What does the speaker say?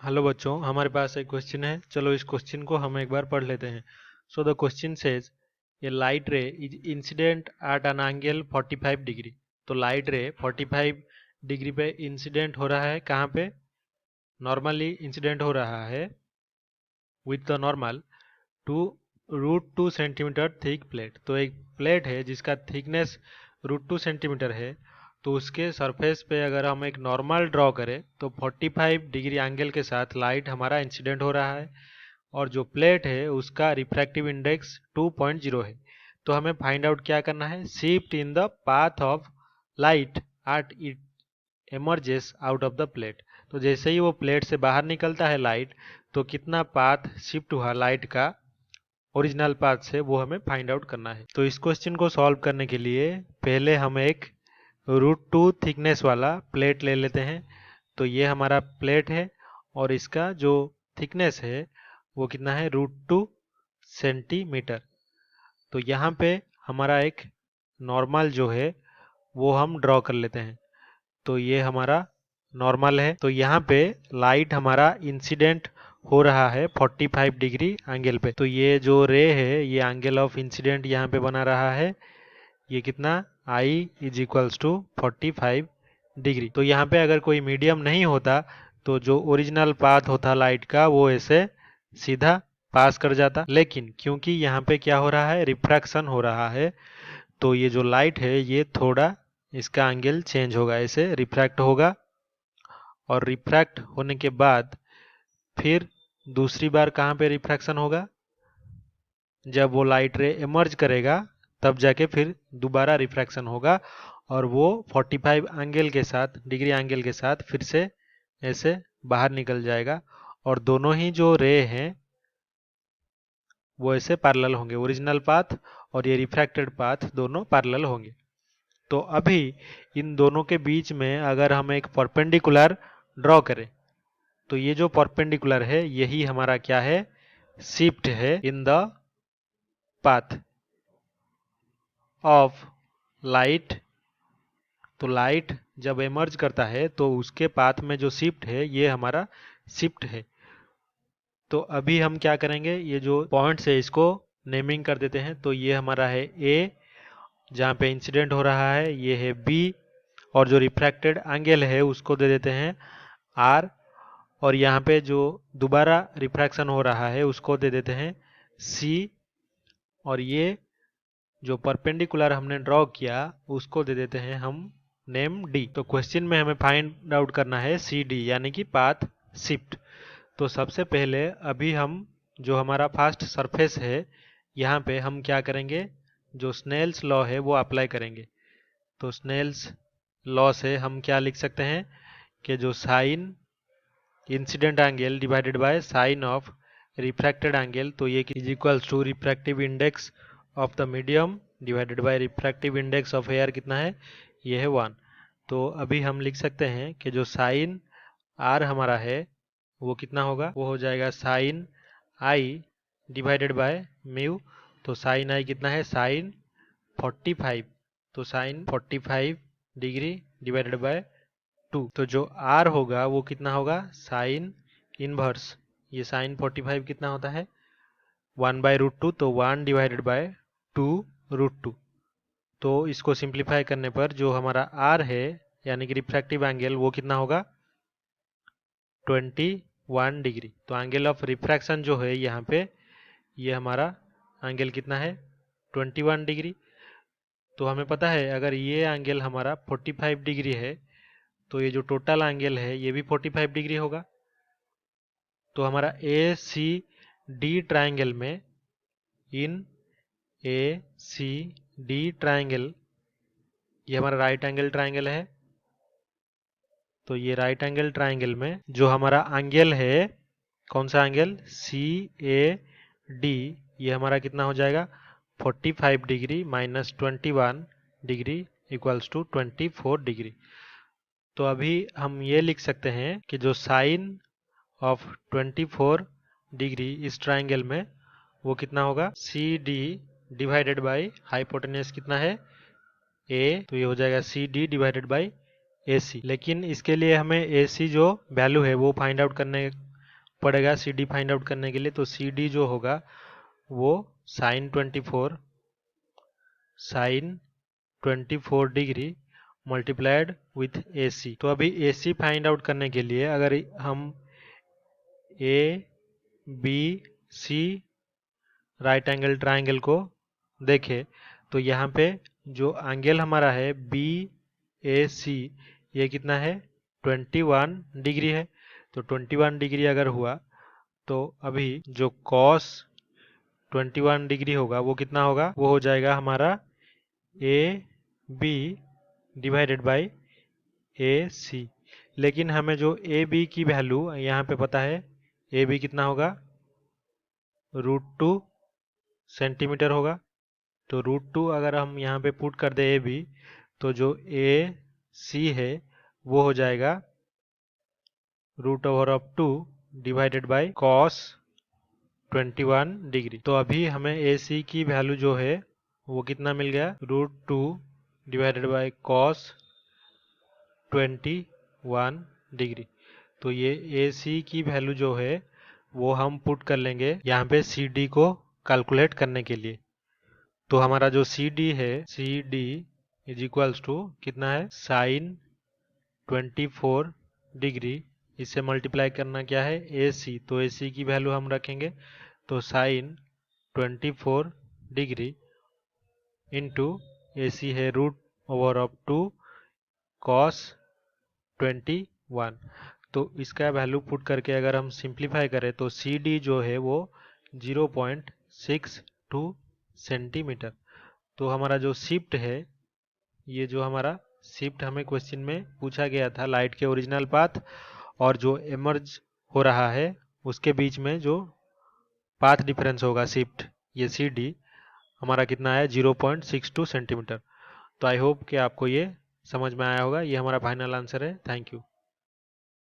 Hello बच्चों, हमारे पास एक क्वेश्चन है। चलो इस क्वेश्चन को हम एक बार पढ़ लेते हैं। So the question says A light रे is incident at an angle 45 degree. तो लाइट रे 45 डिग्री पे इंसिडेंट हो रहा है। कहाँ पे? नॉर्मली इंसिडेंट हो रहा है with the normal to √2 centimetre thick plate. तो एक प्लेट है जिसका थिकनेस √2 सेंटीमीटर है। तो उसके सरफेस पे अगर हम एक नॉर्मल ड्रॉ करें तो 45 डिग्री एंगल के साथ लाइट हमारा इंसिडेंट हो रहा है, और जो प्लेट है उसका रिफ्रैक्टिव इंडेक्स 2.0 है। तो हमें फाइंड आउट क्या करना है? Shift in the path of light at it emerges out of the plate. तो जैसे ही वो प्लेट से बाहर निकलता है लाइट, तो कितना पाथ शिफ्ट हुआ लाइट का ओरिजिनल पाथ से, वो हमें फाइंड आउट करना है। तो इस क्वेश्चन को सॉल्व करने के लिए पहले हम एक √2 थिकनेस वाला प्लेट ले लेते हैं। तो ये हमारा प्लेट है और इसका जो थिकनेस है वो कितना है? √2 सेंटीमीटर। तो यहाँ पे हमारा एक नॉर्मल जो है वो हम ड्रॉ कर लेते हैं। तो ये हमारा नॉर्मल है। तो यहाँ पे लाइट हमारा इंसिडेंट हो रहा है 45 डिग्री एंगल पे। तो ये जो रे है ये एंगल ऑफ इंसिडेंट यहाँ पे बना रहा है। ये कितना? I is equals to 45 degree. तो यहाँ पे अगर कोई मीडियम नहीं होता तो जो ओरिजिनल पाथ होता लाइट का वो ऐसे सीधा पास कर जाता, लेकिन क्योंकि यहाँ पे क्या हो रहा है? रिफ्रैक्शन हो रहा है। तो ये जो लाइट है ये थोड़ा इसका एंगल चेंज होगा, ऐसे रिफ्रैक्ट होगा, और रिफ्रैक्ट होने के बाद फिर दूसरी बार कहाँ पे रिफ्रैक्शन होगा? जब वो लाइट रे इमर्ज करेगा तब जाके फिर दोबारा रिफ्रैक्शन होगा, और वो 45 एंगल के साथ, डिग्री एंगल के साथ फिर से ऐसे बाहर निकल जाएगा, और दोनों ही जो रे हैं वो ऐसे पैरेलल होंगे। ओरिजिनल पाथ और ये रिफ्रैक्टेड पाथ दोनों पैरेलल होंगे। तो अभी इन दोनों के बीच में अगर हम एक परपेंडिकुलर ड्रॉ करें तो ये जो परपेंडिकुलर है यही हमारा क्या है? शिफ्ट है in the path of light. तो लाइट जब इमर्ज करता है तो उसके पाथ में जो शिफ्ट है ये हमारा शिफ्ट है। तो अभी हम क्या करेंगे? ये जो पॉइंट्स है इसको नेमिंग कर देते हैं। तो ये हमारा है ए, जहाँ पे इंसिडेंट हो रहा है, ये है बी, और जो रिफ्रैक्टेड एंगल है उसको दे देते हैं आर, और यहाँ पे जो दोबारा रिफ्रैक्शन हो रहा है उसको दे देते हैं सी, और ये जो परपेंडिकुलर हमने ड्रॉ किया उसको दे देते हैं हम नेम डी। तो क्वेश्चन में हमें फाइंड आउट करना है सी डी, यानी कि पाथ शिफ्ट। तो सबसे पहले अभी हम जो हमारा फर्स्ट सरफेस है यहाँ पे हम क्या करेंगे? जो स्नेल्स लॉ है वो अप्लाई करेंगे। तो स्नेल्स लॉ से हम क्या लिख सकते हैं कि जो sine incident angle divided by sine of refracted angle, तो ये is equals to refractive index of the medium divided by refractive index of air. कितना है? ये है 1। तो अभी हम लिख सकते हैं कि जो साइन आर हमारा है वो कितना होगा? वो हो जाएगा sine i divided by mu. तो साइन आई कितना है? साइन 45। तो साइन 45 डिग्री डिवाइडेड बाय 2। तो जो आर होगा वो कितना होगा? साइन इनवर्स, ये साइन 45 कितना होता है? 1/√2। तो 1 डिवाइडेड बाय 2√2। तो इसको सिंप्लीफाई करने पर जो हमारा आर है यानी कि रिफ्रैक्टिव एंगल वो कितना होगा? 21 डिग्री। तो एंगल ऑफ रिफ्रैक्शन जो है यहाँ पे ये हमारा एंगल कितना है? 21 डिग्री। तो हमें पता है अगर ये एंगल हमारा 45 डिग्री है तो ये जो टोटल एंगल है ये भी 45 डिग्री होगा। तो हमारा ए सी डी ट्राइंगल में, इन ए सी डी ट्राइंगल, ये हमारा राइट एंगल ट्राइंगल है। तो ये राइट एंगल ट्राइंगल में जो हमारा एंगल है, कौन सा एंगल? सी ए डी, ये हमारा कितना हो जाएगा? 45 degree minus 21 degree equals to 24 degree. तो अभी हम ये लिख सकते हैं कि जो साइन ऑफ 24 डिग्री इस ट्राइंगल में वो कितना होगा? C D divided by hypotenuse कितना है? ए। तो ये हो जाएगा C D divided by A C. लेकिन इसके लिए हमें ए सी जो वैल्यू है वो फाइंड आउट करने पड़ेगा सी डी फाइंड आउट करने के लिए। तो सी डी जो होगा वो साइन 24 डिग्री मल्टीप्लाइड विथ ए सी। तो अभी ए सी फाइंड आउट करने के लिए अगर हम A B C right angle triangle को देखें तो यहाँ पे जो एंगल हमारा है बी ए सी, ये कितना है 21 डिग्री है। तो 21 डिग्री अगर हुआ तो अभी जो कॉस 21 डिग्री होगा वो कितना होगा, वो हो जाएगा हमारा A B divided by A C. लेकिन हमें जो ए बी की वैल्यू यहाँ पे पता है, ए बी कितना होगा √2 सेंटीमीटर होगा। तो √2 अगर हम यहाँ पे पुट कर दे ए बी, तो जो ए सी है वो हो जाएगा √2 डिवाइडेड बाई कॉस 21 डिग्री। तो अभी हमें ए सी की वैल्यू जो है वो कितना मिल गया, √2 डिवाइडेड बाई कॉस 21 डिग्री। तो ये ए सी की वैल्यू जो है वो हम पुट कर लेंगे यहाँ पे सी डी को कैलकुलेट करने के लिए। तो हमारा जो सी डी है, C D is equals to कितना है, साइन 24 डिग्री, इससे मल्टीप्लाई करना क्या है ए सी। तो ए सी की वैल्यू हम रखेंगे तो साइन 24 डिग्री इंटू ए सी है √2 कॉस 21। तो इसका वैल्यू पुट करके अगर हम सिंप्लीफाई करें तो सी डी जो है वो 0.62 सेंटीमीटर। तो हमारा जो शिफ्ट है, ये जो हमारा शिफ्ट हमें क्वेश्चन में पूछा गया था, लाइट के ओरिजिनल पाथ और जो एमर्ज हो रहा है उसके बीच में जो पाथ डिफरेंस होगा शिफ्ट, ये सी डी हमारा कितना है 0.62 सेंटीमीटर। तो आई होप कि आपको ये समझ में आया होगा। ये हमारा फाइनल आंसर है। Thank you.